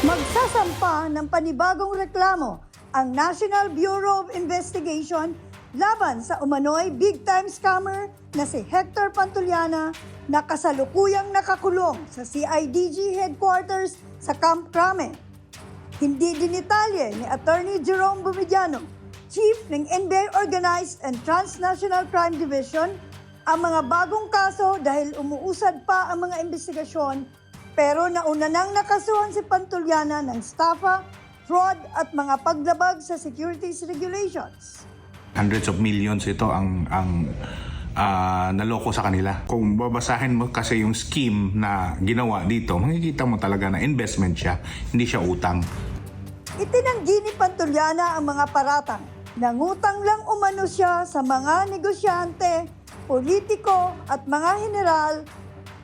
Magsasampa ng panibagong reklamo ang National Bureau of Investigation laban sa umano'y big-time scammer na si Hector Pantuliana na kasalukuyang nakakulong sa CIDG headquarters sa Camp Crame. Hindi dinitalye ni Attorney Jerome Bumediano, Chief ng NBI Organized and Transnational Crime Division, ang mga bagong kaso dahil umuusad pa ang mga investigasyon, pero nauna nang nakasuhan si Pantuliana ng estafa, fraud at mga paglabag sa securities regulations. Hundreds of millions ito ang naloko sa kanila. Kung babasahin mo kasi yung scheme na ginawa dito, makikita mo talaga na investment siya, hindi siya utang. Itinanggi ni Pantuliana ang mga paratang. Nangutang lang umano siya sa mga negosyante, politiko at mga general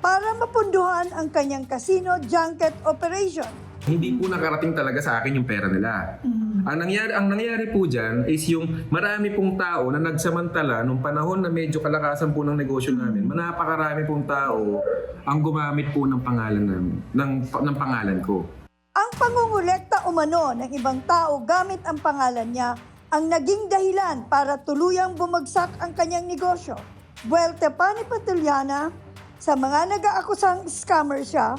para mapunduhan ang kanyang casino junket operation. Hindi po nakarating talaga sa akin yung pera nila. Ang nangyari po dyan is yung marami pong tao na nagsamantala nung panahon na medyo kalakasan po ng negosyo namin. Napakarami pong tao ang gumamit po ng pangalan namin, ng pangalan ko. Ang pangungulekta umano ng ibang tao gamit ang pangalan niya ang naging dahilan para tuluyang bumagsak ang kanyang negosyo. Buwelta pa ni Pantuliana sa mga nag-aakusang scammer siya.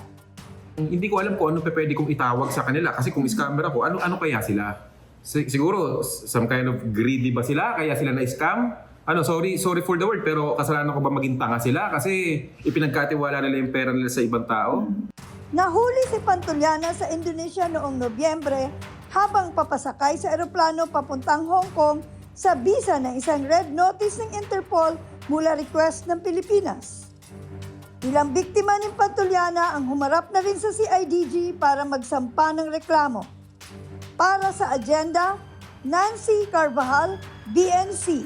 Hindi ko alam kung ano pwede kong itawag sa kanila kasi kung scammer ako, ano kaya sila? Siguro some kind of greedy ba sila kaya sila na-scam? Sorry for the word, pero kasalanan ko ba maging tanga sila kasi ipinagkatiwala nila yung pera nila sa ibang tao? Nahuli si Pantuliana sa Indonesia noong Nobyembre habang papasakay sa eroplano papuntang Hong Kong sa bisa ng isang red notice ng Interpol mula request ng Pilipinas. Ilang biktima ni Pantuliana ang humarap na rin sa CIDG para magsampa ng reklamo. Para sa agenda, Nancy Carvajal, BNC.